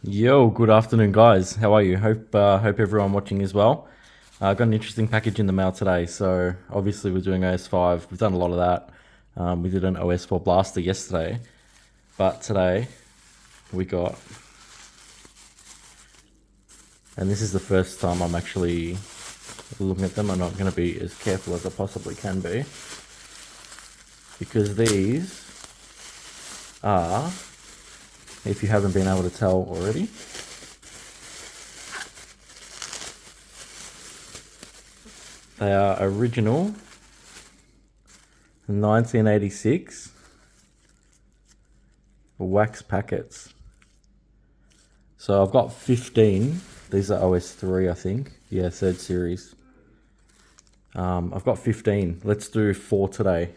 Yo, good afternoon, guys. How are you? Hope everyone watching is well. I got an interesting package in the mail today. So obviously we're doing OS5. We've done a lot of that. We did an OS4 blaster yesterday, but today we got, and this is the first time I'm actually looking at them. I'm not going to be as careful as I possibly can be, because these are, if you haven't been able to tell already, they are original 1986 wax packets. So I've got 15. These are OS3, I think. Yeah, third series. I've got 15. Let's do 4 today.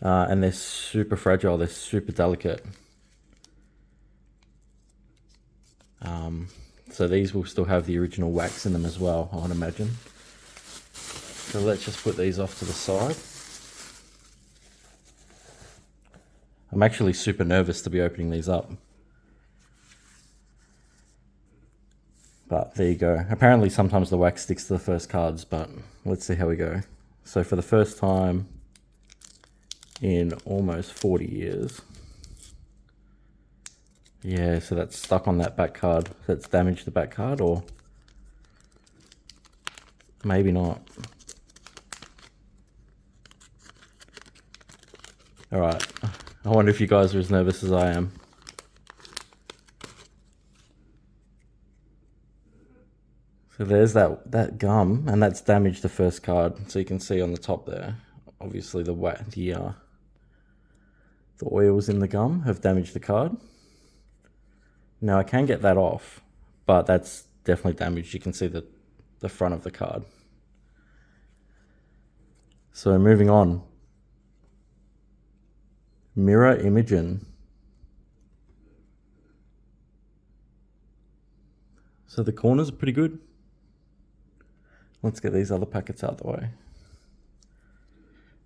And they're super fragile. They're super delicate. So these will still have the original wax in them as well, I would imagine. So let's just put these off to the side. I'm actually super nervous to be opening these up. But there you go. Apparently sometimes the wax sticks to the first cards, but let's see how we go. So for the first time in almost 40 years. Yeah, so that's stuck on that back card. That's damaged the back card, or maybe not. Alright, I wonder if you guys are as nervous as I am. So there's that gum, and that's damaged the first card. So you can see on the top there, obviously the oils in the gum have damaged the card. Now I can get that off, but that's definitely damaged. You can see the front of the card. So moving on. Mirror Imaging. So the corners are pretty good. Let's get these other packets out the way.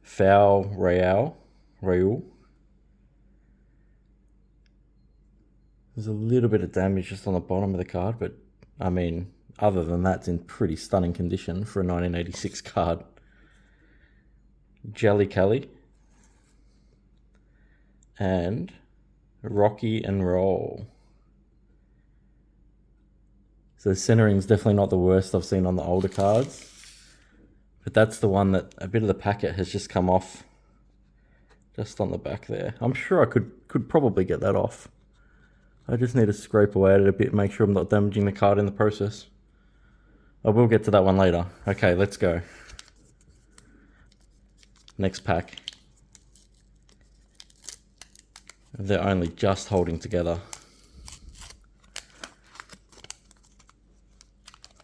Foul Royale. There's a little bit of damage just on the bottom of the card, but I mean, other than that, it's in pretty stunning condition for a 1986 card. Jelly Kelly. And Rocky and Roll. So the centering's definitely not the worst I've seen on the older cards, but that's the one that a bit of the packet has just come off just on the back there. I'm sure I could probably get that off. I just need to scrape away at it a bit, make sure I'm not damaging the card in the process. I will get to that one later. Okay, let's go. Next pack. They're only just holding together.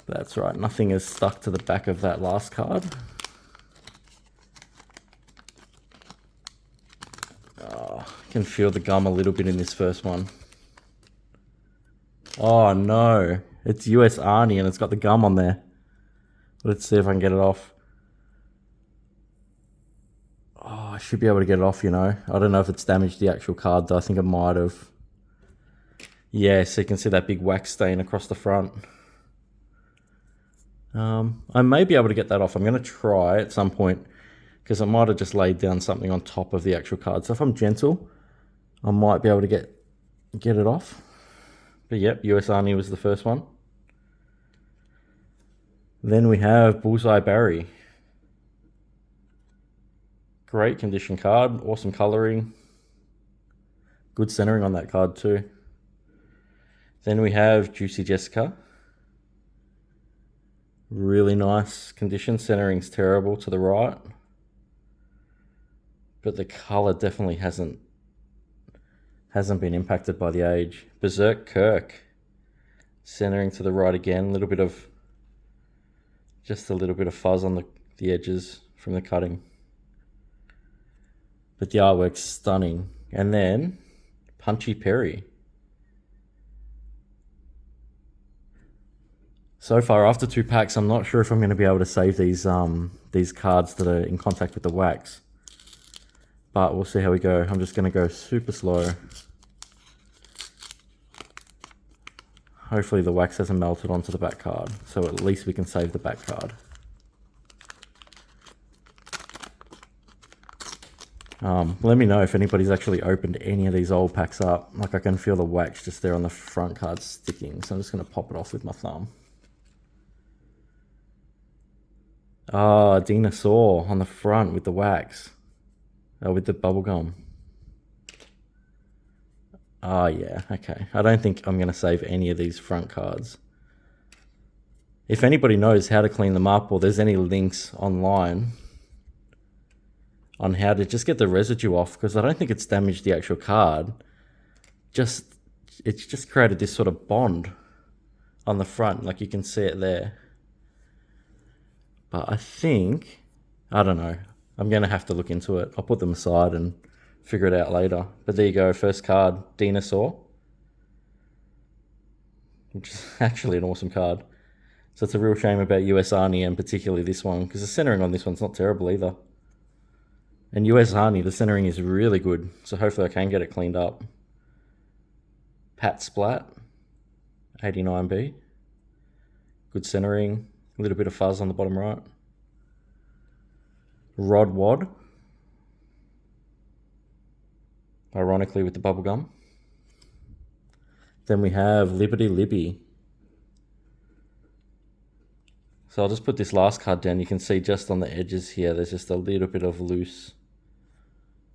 That's right, nothing is stuck to the back of that last card. Oh, I can feel the gum a little bit in this first one. Oh no, it's US Arnie and it's got the gum on there. Let's see if I can get it off. Oh, I should be able to get it off, you know. I don't know if it's damaged the actual card though. I think it might have. Yeah, so you can see that big wax stain across the front. I may be able to get that off. I'm going to try at some point, because I might have just laid down something on top of the actual card. So if I'm gentle, I might be able to get it off. But yep, US Army was the first one. Then we have Bullseye Barry. Great condition card, awesome coloring. Good centering on that card too. Then we have Juicy Jessica. Really nice condition, centering's terrible to the right. But the color definitely hasn't been impacted by the age. Berserk Kirk, centering to the right again, just a little bit of fuzz on the edges from the cutting. But the artwork's stunning. And then Punchy Perry. So far, after 2 packs, I'm not sure if I'm going to be able to save these cards that are in contact with the wax. But we'll see how we go. I'm just going to go super slow. Hopefully the wax hasn't melted onto the back card, so at least we can save the back card. Let me know if anybody's actually opened any of these old packs up. Like I can feel the wax just there on the front card sticking, so I'm just going to pop it off with my thumb. Ah, Dinosaur on the front with the wax. With the bubble gum. Oh yeah, okay. I don't think I'm going to save any of these front cards. If anybody knows how to clean them up or there's any links online on how to just get the residue off, because I don't think it's damaged the actual card. It's just created this sort of bond on the front, like you can see it there. But I think, I don't know, I'm going to have to look into it. I'll put them aside and figure it out later. But there you go, first card, Dinosaur. Which is actually an awesome card. So it's a real shame about US Arnie and particularly this one, because the centering on this one's not terrible either. And US Arnie, the centering is really good, so hopefully I can get it cleaned up. Pat Splat, 89B. Good centering, a little bit of fuzz on the bottom right. Rod Wad. Ironically with the bubble gum. Then we have Liberty Libby. So I'll just put this last card down. You can see just on the edges here, there's just a little bit of loose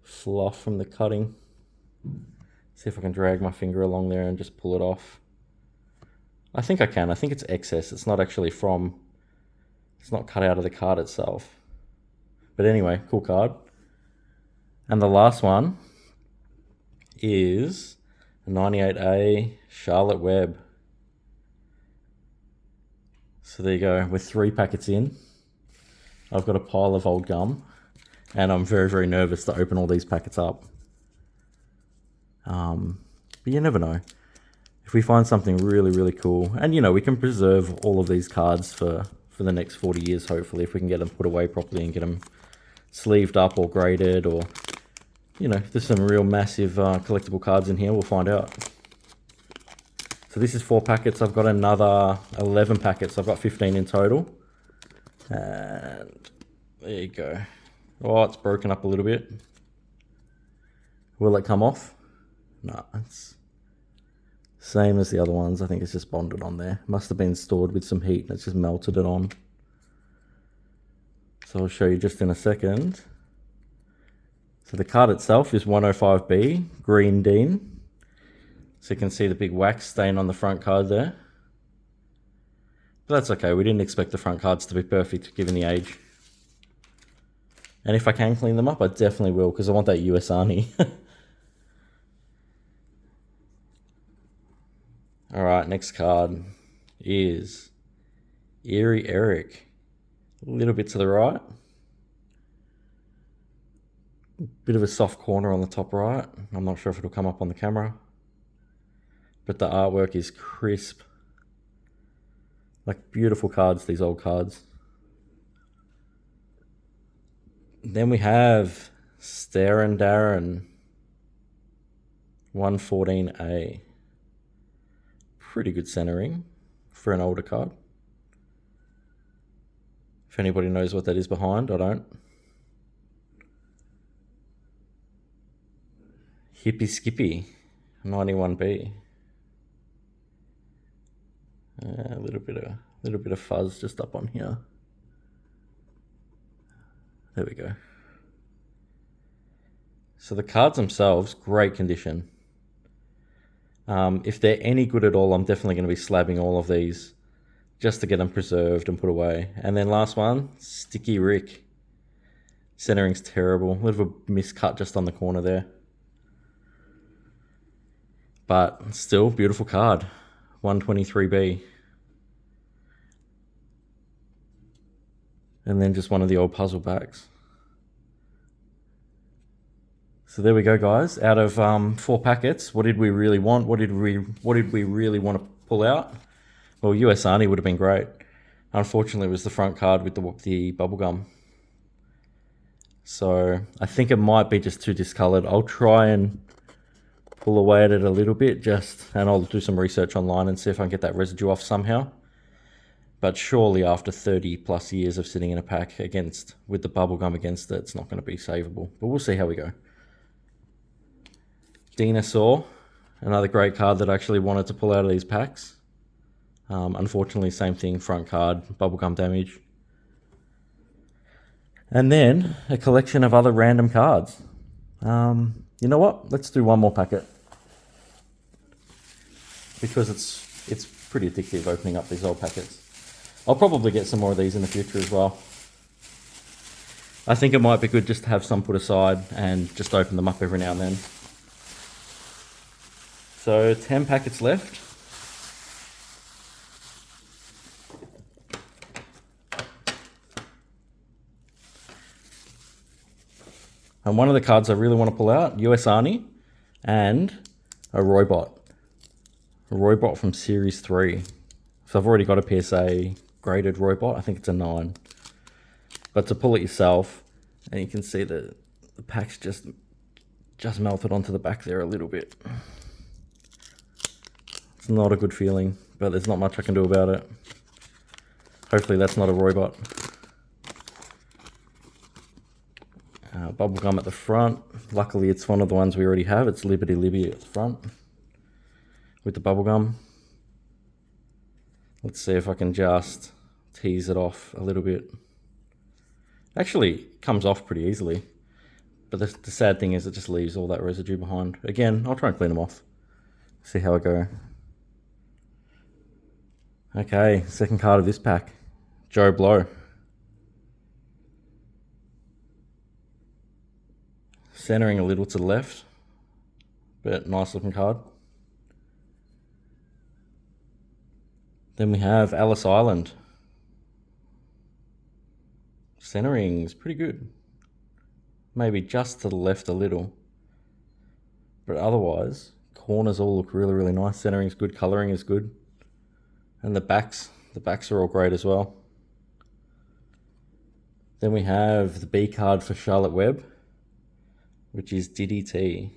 fluff from the cutting. See if I can drag my finger along there and just pull it off. I think I can. I think it's excess. It's not actually from, it's not cut out of the card itself. But anyway, cool card. And the last one is a 98A Charlotte Webb. So there you go. We're 3 packets in. I've got a pile of old gum. And I'm very, very nervous to open all these packets up. But you never know. If we find something really, really cool, and you know, we can preserve all of these cards for the next 40 years, hopefully, if we can get them put away properly and get them sleeved up or graded, or, you know, if there's some real massive collectible cards in here, we'll find out. So this is 4 packets. I've got another 11 packets. I've got 15 in total. And there you go. Oh, it's broken up a little bit. Will it come off? No, it's same as the other ones. I think it's just bonded on there. Must have been stored with some heat and it's just melted it on. So I'll show you just in a second. So the card itself is 105B, Green Dean. So you can see the big wax stain on the front card there. But that's okay, we didn't expect the front cards to be perfect given the age. And if I can clean them up, I definitely will, because I want that US Arnie. Alright, next card is Eerie Eric. A little bit to the right. Bit of a soft corner on the top right. I'm not sure if it'll come up on the camera. But the artwork is crisp. Like beautiful cards, these old cards. Then we have Starin' Darren 114A. Pretty good centering for an older card. If anybody knows what that is behind, I don't. Hippie Skippy 91B. A little bit of fuzz just up on here. There we go. So the cards themselves, great condition. If they're any good at all, I'm definitely going to be slabbing all of these just to get them preserved and put away. And then last one, Sticky Rick. Centering's terrible. A little bit of a miscut just on the corner there. But still, beautiful card. 123B. And then just one of the old puzzle backs. So there we go, guys. Out of 4 packets, what did we really want? What did we really want to pull out? Well, US Arnie would have been great. Unfortunately, it was the front card with the bubblegum. So I think it might be just too discolored. I'll try and pull away at it a little bit, and I'll do some research online and see if I can get that residue off somehow. But surely after 30 plus years of sitting in a pack with the bubblegum against it, it's not going to be savable. But we'll see how we go. Dinosaur, another great card that I actually wanted to pull out of these packs. Unfortunately, same thing, front card, bubblegum damage. And then a collection of other random cards. You know what? Let's do one more packet. Because it's pretty addictive opening up these old packets. I'll probably get some more of these in the future as well. I think it might be good just to have some put aside and just open them up every now and then. So 10 packets left. And one of the cards I really want to pull out, US Arnie and a Roybot. A Roybot from Series 3. So I've already got a PSA graded Roybot. I think it's a 9. But to pull it yourself, and you can see that the pack's just melted onto the back there a little bit. It's not a good feeling, but there's not much I can do about it. Hopefully that's not a Roybot. Bubblegum at the front. Luckily it's one of the ones we already have. It's Liberty Libby at the front with the bubblegum. Let's see if I can just tease it off a little bit. Actually, it comes off pretty easily. But the sad thing is it just leaves all that residue behind. Again, I'll try and clean them off. See how I go. Okay, second card of this pack. Joe Blow. Centering a little to the left. But nice looking card. Then we have Ellis Island. Centering is pretty good. Maybe just to the left a little. But otherwise, corners all look really, really nice. Centering is good, colouring is good. And the backs are all great as well. Then we have the B card for Charlotte Webb, which is DDT.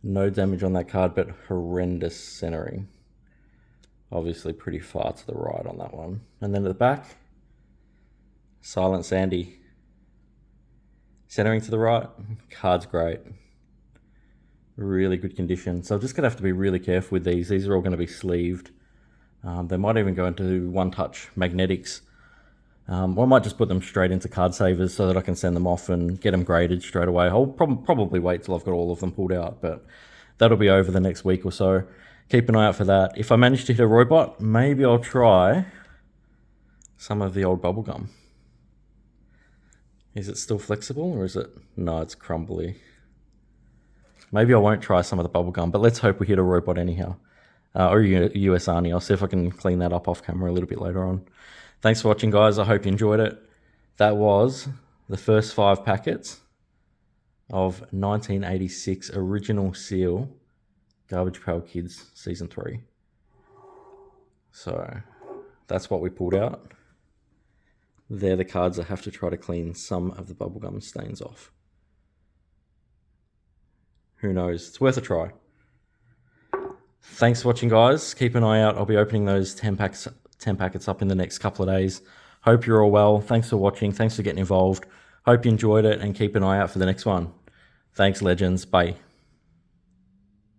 No damage on that card, but horrendous centering. Obviously pretty far to the right on that one. And then at the back, Silent Sandy. Centering to the right, card's great. Really good condition. So I'm just going to have to be really careful with these. These are all going to be sleeved. They might even go into one-touch magnetics. Or I might just put them straight into card savers so that I can send them off and get them graded straight away. I'll probably wait till I've got all of them pulled out, but that'll be over the next week or so. Keep an eye out for that. If I manage to hit a Roybot, maybe I'll try some of the old bubblegum. Is it still flexible or is it? No, it's crumbly. Maybe I won't try some of the bubblegum, but let's hope we hit a Roybot anyhow. Or US Arnie. I'll see if I can clean that up off camera a little bit later on. Thanks for watching, guys. I hope you enjoyed it. That was the first 5 packets of 1986 Original Seal Garbage Pail Kids Season 3. So that's what we pulled out. They're the cards I have to try to clean some of the bubblegum stains off. Who knows? It's worth a try. Thanks for watching, guys. Keep an eye out. I'll be opening those 10 packets up in the next couple of days. Hope you're all well. Thanks for watching. Thanks for getting involved. Hope you enjoyed it and keep an eye out for the next one. Thanks, legends. Bye.